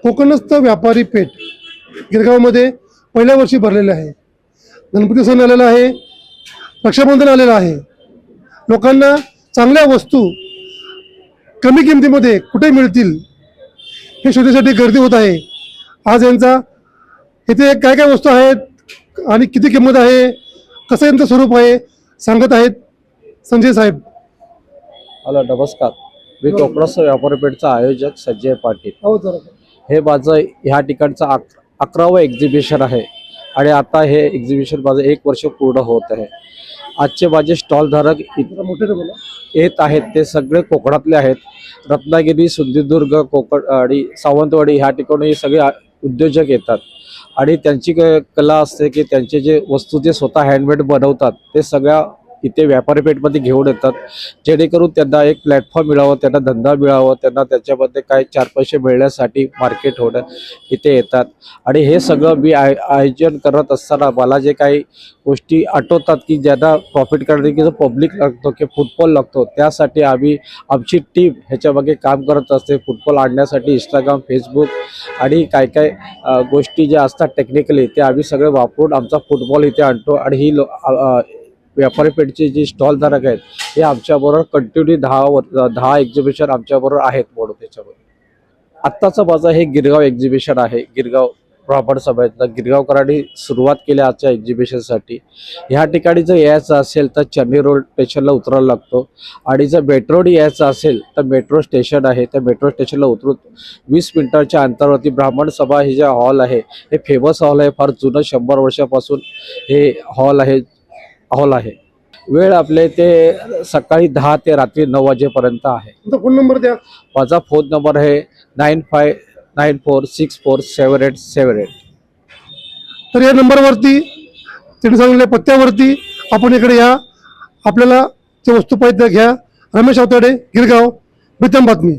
कोकणस्थ व्यापारी पेठ गिरगावमध्ये पहिल्या वर्षी भरलेले आहे। गणपती सण आलेला आहे, रक्षाबंधन आलेलं आहे। लोकांना चांगल्या वस्तू कमी किमतीमध्ये कुठे मिळतील हे शोधण्यासाठी गर्दी होत आहे। आज यांचा इथे काय काय वस्तू आहेत आणि किती किंमत आहे, कसं यांचं स्वरूप आहे सांगत आहेत संजय साहेब। हॅलो, नमस्कार। मी कोकणस्थ व्यापारी पेठचा आयोजक संजय पाटील। हो जरा हे माझं ह्या ठिकाणचं 11वं एक्झिबिशन आहे आणि आता हे एक्झिबिशन माझं 1 वर्ष पूर्ण होत आहे। आजचे माझे स्टॉल धारक मोठे बोला येत आहेत ते सगळे कोकणातले आहेत। रत्नागिरी, सिंधुदुर्ग, कोकण आणि सावंतवाडी ह्या ठिकाणी हे सगळे उद्योजक येतात आणि त्यांची कला असते की त्यांचे जे वस्तू जे स्वतः हँडमेड बनवतात ते सगळ्या इथे व्यापारी पेठमध्ये घेऊन येतात, जेणेकरून त्यांना एक प्लॅटफॉर्म मिळावं, त्यांना धंदा मिळावं, त्यांना त्याच्यामध्ये काय 4 पैसे मिळण्यासाठी मार्केट होणं इथे येतात। आणि हे सगळं मी आयोजन करत असताना मला जे काही गोष्टी आठवतात की ज्यांना प्रॉफिट करण्यासाठी की जो पब्लिक लागतो की फुटबॉल लागतो, त्यासाठी आमची टीम ह्याच्यामागे काम करत असते। फुटबॉल आणण्यासाठी इंस्टाग्राम, फेसबुक आणि काय काय गोष्टी ज्या असतात टेक्निकली ते आम्ही सगळे वापरून आमचा फुटबॉल इथे आणतो। आणि ही व्यापारी पेठचे जे स्टॉल धारक आहेत हे आमच्याबरोबर कंटिन्यू 10 एक्झिबिशन आमच्याबरोबर आहेत म्हणून त्याच्यामध्ये। आत्ताचं माझं हे गिरगाव एक्झिबिशन आहे। गिरगाव ब्राह्मण सभातलं गिरगावकरांनी सुरुवात केली आजच्या एक्झिबिशनसाठी। ह्या ठिकाणी जर यायचं असेल तर चन्नी रोड स्टेशनला उतरायला लागतो आणि जर मेट्रोने यायचं असेल तर मेट्रो स्टेशन आहे, त्या मेट्रो स्टेशनला उतरून 20 मिनिटांच्या अंतरावरती ब्राह्मण सभा हे जे हॉल आहे हे फेमस हॉल आहे, फार जुनं 100 वर्षापासून हे हॉल आहे। वेळ आपले ते सकाळी 10 ते रात्री 9 वाजेपर्यंत आहे। तुमचा फोन नंबर द्या। माझा फोन नंबर आहे 9594647878। तर या नंबरवरती त्यांनी सांगितलेल्या पत्त्यावरती आपण इकडे या, आपल्याला जे वस्तू पाहिजे त्या घ्या। रमेश आवताडे, गिरगाव, प्रीतम बातमी।